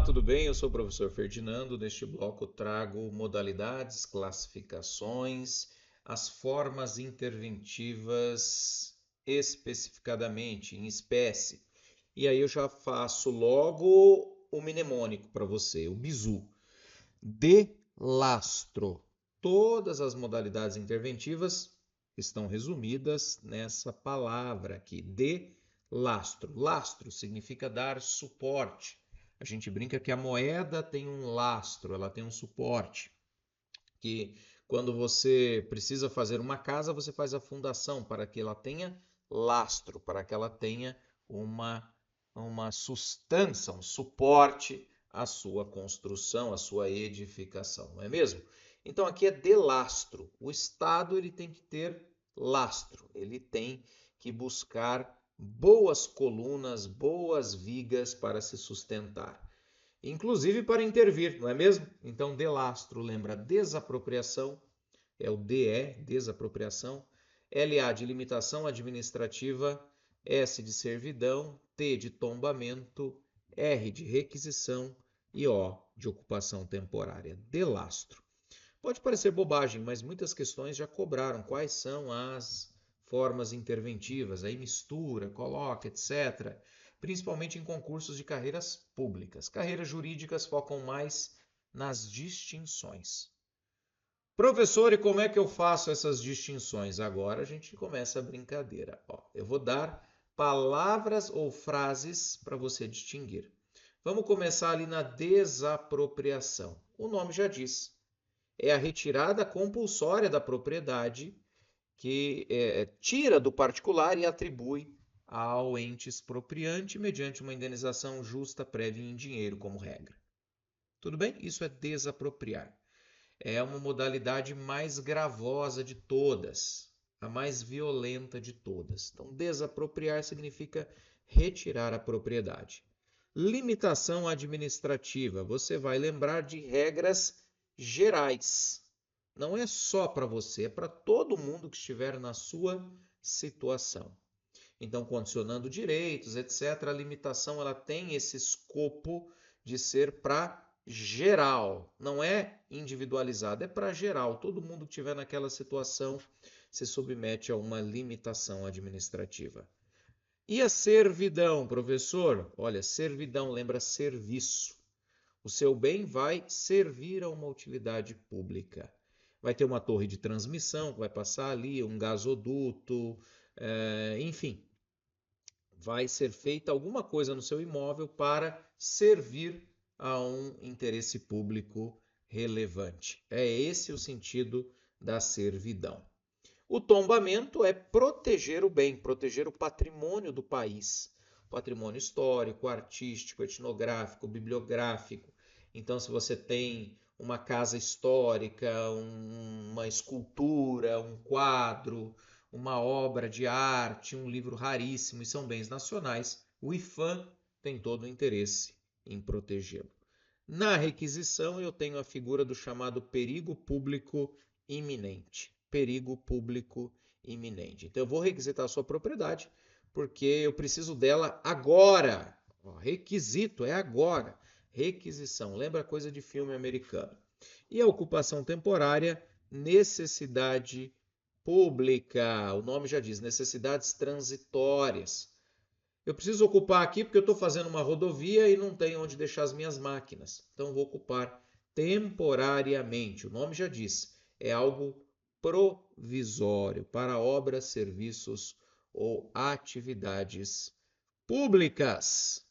Olá, tudo bem? Eu sou o professor Ferdinando. Neste bloco trago modalidades, classificações, as formas interventivas especificadamente, em espécie. E aí eu já faço logo o mnemônico para você, o bizu. De lastro. Todas as modalidades interventivas estão resumidas nessa palavra aqui, de lastro. Lastro significa dar suporte. A gente brinca que a moeda tem um lastro, ela tem um suporte. Que quando você precisa fazer uma casa, você faz a fundação para que ela tenha lastro, para que ela tenha uma sustância, um suporte à sua construção, à sua edificação, não é mesmo? Então aqui é de lastro. O Estado ele tem que ter lastro, ele tem que buscar boas colunas, boas vigas para se sustentar, inclusive para intervir, não é mesmo? Então, delastro lembra desapropriação, é o DE, desapropriação, LA de limitação administrativa, S de servidão, T de tombamento, R de requisição e O de ocupação temporária. Delastro. Pode parecer bobagem, mas muitas questões já cobraram quais são as formas interventivas, aí mistura, coloca, etc. Principalmente em concursos de carreiras públicas. Carreiras jurídicas focam mais nas distinções. Professor, e como é que eu faço essas distinções? Agora a gente começa a brincadeira. Ó, eu vou dar palavras ou frases para você distinguir. Vamos começar ali na desapropriação. O nome já diz. É a retirada compulsória da propriedade que tira do particular e atribui ao ente expropriante mediante uma indenização justa, prévia em dinheiro, como regra. Tudo bem? Isso é desapropriar. É uma modalidade mais gravosa de todas, a mais violenta de todas. Então, desapropriar significa retirar a propriedade. Limitação administrativa. Você vai lembrar de regras gerais. Não é só para você, é para todo mundo que estiver na sua situação. Então, condicionando direitos, etc., a limitação ela tem esse escopo de ser para geral, não é individualizado, é para geral. Todo mundo que estiver naquela situação se submete a uma limitação administrativa. E a servidão, professor? Olha, servidão lembra serviço. O seu bem vai servir a uma utilidade pública. Vai ter uma torre de transmissão que vai passar ali, um gasoduto, enfim, vai ser feita alguma coisa no seu imóvel para servir a um interesse público relevante. É esse o sentido da servidão. O tombamento é proteger o bem, proteger o patrimônio do país. Patrimônio histórico, artístico, etnográfico, bibliográfico. Então, se você tem uma casa histórica, uma escultura, um quadro, uma obra de arte, um livro raríssimo e são bens nacionais, o IPHAN tem todo o interesse em protegê-lo. Na requisição, eu tenho a figura do chamado perigo público iminente. Perigo público iminente. Então, eu vou requisitar a sua propriedade porque eu preciso dela agora. Requisito é agora. Requisição. Lembra coisa de filme americano. E a ocupação temporária, necessidade pública. O nome já diz, necessidades transitórias. Eu preciso ocupar aqui porque eu estou fazendo uma rodovia e não tenho onde deixar as minhas máquinas. Então, vou ocupar temporariamente. O nome já diz, é algo provisório para obras, serviços ou atividades públicas.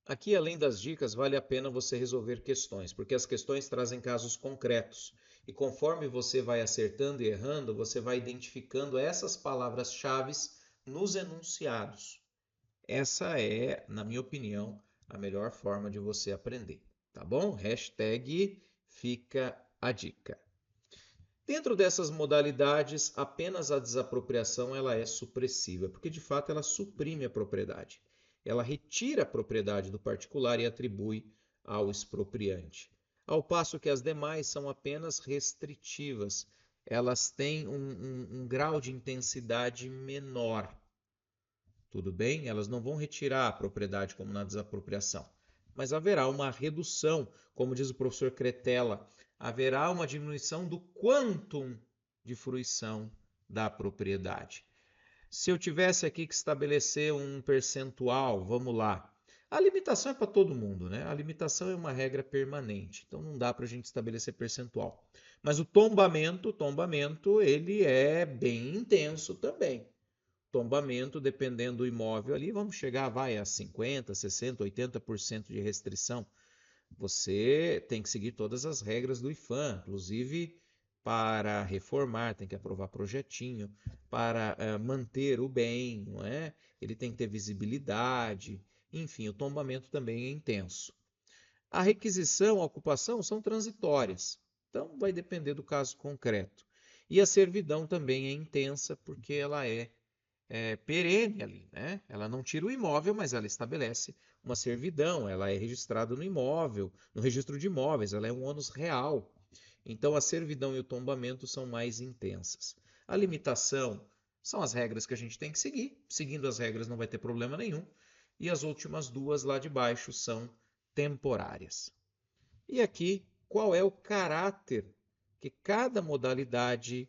Aqui, além das dicas, vale a pena você resolver questões, porque as questões trazem casos concretos. E conforme você vai acertando e errando, você vai identificando essas palavras-chave nos enunciados. Essa é, na minha opinião, a melhor forma de você aprender, tá bom? Hashtag fica a dica. Dentro dessas modalidades, apenas a desapropriação ela é supressiva, porque de fato ela suprime a propriedade. Ela retira a propriedade do particular e atribui ao expropriante. Ao passo que as demais são apenas restritivas, elas têm um grau de intensidade menor. Tudo bem? Elas não vão retirar a propriedade como na desapropriação. mas haverá uma redução, como diz o professor Cretella, haverá uma diminuição do quantum de fruição da propriedade. Se eu tivesse aqui que estabelecer um percentual, vamos lá. A limitação é para todo mundo, né? A limitação é uma regra permanente, então não dá para a gente estabelecer percentual. Mas o tombamento, ele é bem intenso também. Tombamento, dependendo do imóvel ali, vamos chegar, vai, a 50%, 60%, 80% de restrição. Você tem que seguir todas as regras do IFAM, inclusive para reformar, tem que aprovar projetinho, para manter o bem, não é? Ele tem que ter visibilidade, enfim, o tombamento também é intenso. A requisição, a ocupação são transitórias, então vai depender do caso concreto. E a servidão também é intensa, porque ela é perene ali, né? Ela não tira o imóvel, mas ela estabelece uma servidão, ela é registrada no imóvel, no registro de imóveis, ela é um ônus real. Então a servidão e o tombamento são mais intensas. A limitação são as regras que a gente tem que seguir, seguindo as regras não vai ter problema nenhum. E as últimas duas lá de baixo são temporárias. E aqui, qual é o caráter que cada modalidade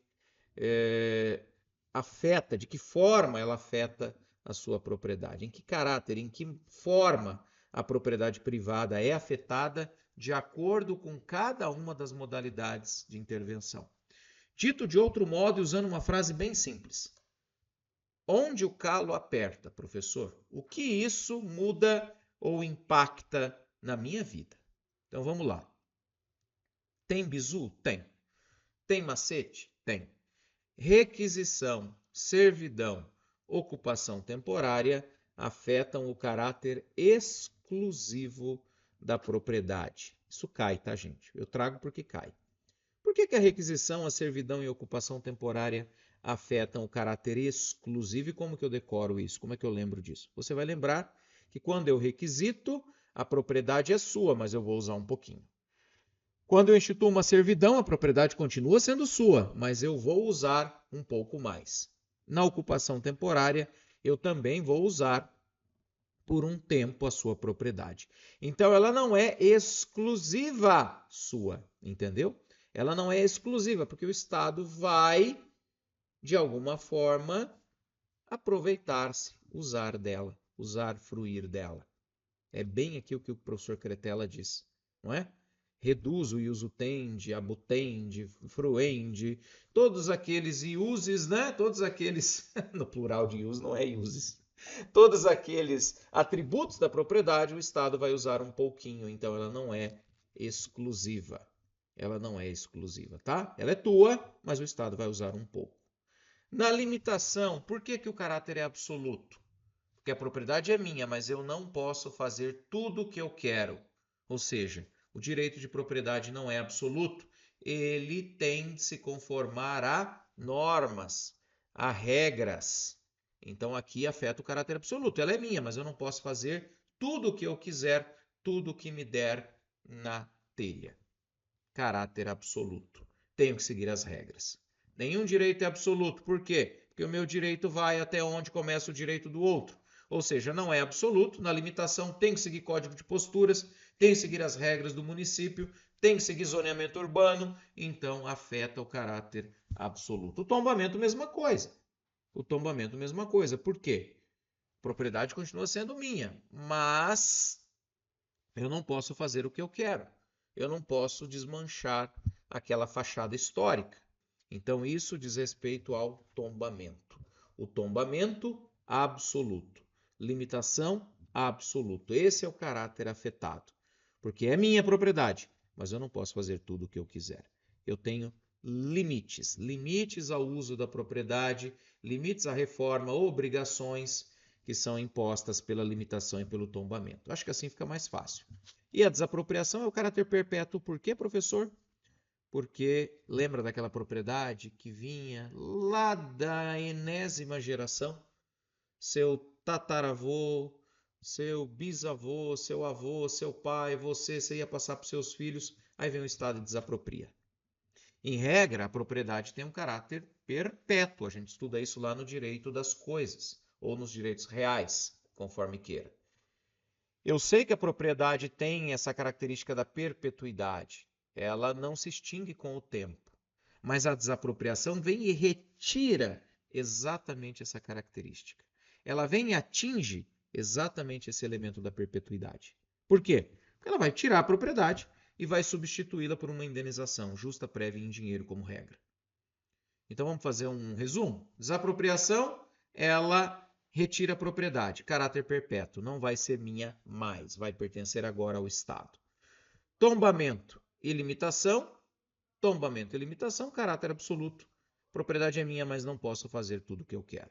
afeta, de que forma ela afeta a sua propriedade, em que caráter, em que forma a propriedade privada é afetada de acordo com cada uma das modalidades de intervenção. Dito de outro modo e usando uma frase bem simples. Onde o calo aperta, professor, o que isso muda ou impacta na minha vida? Então vamos lá. Tem bizu? Tem. Tem macete? Tem. Requisição, servidão, ocupação temporária afetam o caráter exclusivo da propriedade. Isso cai, tá, gente? Eu trago porque cai. Por que a requisição, a servidão e a ocupação temporária afetam o caráter exclusivo e como que eu decoro isso? Como é que eu lembro disso? Você vai lembrar que quando eu requisito, a propriedade é sua, mas eu vou usar um pouquinho. Quando eu instituo uma servidão, a propriedade continua sendo sua, mas eu vou usar um pouco mais. Na ocupação temporária, eu também vou usar por um tempo a sua propriedade. Então, ela não é exclusiva sua, entendeu? Ela não é exclusiva, porque o Estado vai, de alguma forma, aproveitar-se, usar dela, usar, fruir dela. É bem aqui o que o professor Cretella diz, não é? Reduz o usutende, abutende, fruende, todos aqueles iuses, né? Todos aqueles, no plural de ius não é iuses, todos aqueles atributos da propriedade o Estado vai usar um pouquinho, então ela não é exclusiva. Ela não é exclusiva, tá? Ela é tua, mas o Estado vai usar um pouco. Na limitação, por que o caráter é absoluto? Porque a propriedade é minha, mas eu não posso fazer tudo o que eu quero. Ou seja, o direito de propriedade não é absoluto, ele tem de se conformar a normas, a regras. Então aqui afeta o caráter absoluto. Ela é minha, mas eu não posso fazer tudo o que eu quiser, tudo o que me der na telha. Caráter absoluto. Tenho que seguir as regras. Nenhum direito é absoluto. Por quê? Porque o meu direito vai até onde começa o direito do outro. Ou seja, não é absoluto. Na limitação, tem que seguir código de posturas, tem que seguir as regras do município, tem que seguir zoneamento urbano, então afeta o caráter absoluto. O tombamento, mesma coisa. O tombamento, mesma coisa. Por quê? A propriedade continua sendo minha, mas eu não posso fazer o que eu quero. Eu não posso desmanchar aquela fachada histórica. Então, isso diz respeito ao tombamento. O tombamento absoluto. Limitação absoluto. Esse é o caráter afetado. Porque é minha propriedade, mas eu não posso fazer tudo o que eu quiser. Eu tenho limites. Limites ao uso da propriedade, limites à reforma, obrigações que são impostas pela limitação e pelo tombamento. Acho que assim fica mais fácil. E a desapropriação é o caráter perpétuo. Por quê, professor? Porque lembra daquela propriedade que vinha lá da enésima geração? Seu tataravô, seu bisavô, seu avô, seu pai, você ia passar para os seus filhos, aí vem o Estado e desapropria. Em regra, a propriedade tem um caráter perpétuo. A gente estuda isso lá no direito das coisas, ou nos direitos reais, conforme queira. Eu sei que a propriedade tem essa característica da perpetuidade. Ela não se extingue com o tempo. Mas a desapropriação vem e retira exatamente essa característica. Ela vem e atinge exatamente esse elemento da perpetuidade. Por quê? Porque ela vai tirar a propriedade e vai substituí-la por uma indenização justa, prévia e em dinheiro como regra. Então vamos fazer um resumo. Desapropriação, ela retira a propriedade, caráter perpétuo, não vai ser minha mais, vai pertencer agora ao Estado. Tombamento e limitação, caráter absoluto. Propriedade é minha, mas não posso fazer tudo o que eu quero.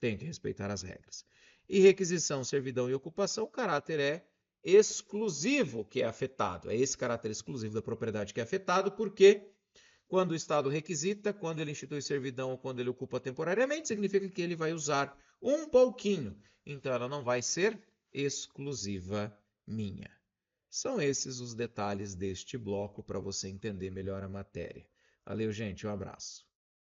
Tenho que respeitar as regras. E requisição, servidão e ocupação, o caráter é exclusivo que é afetado. É esse caráter exclusivo da propriedade que é afetado, porque quando o Estado requisita, quando ele institui servidão ou quando ele ocupa temporariamente, significa que ele vai usar um pouquinho. Então, ela não vai ser exclusiva minha. São esses os detalhes deste bloco para você entender melhor a matéria. Valeu, gente. Um abraço.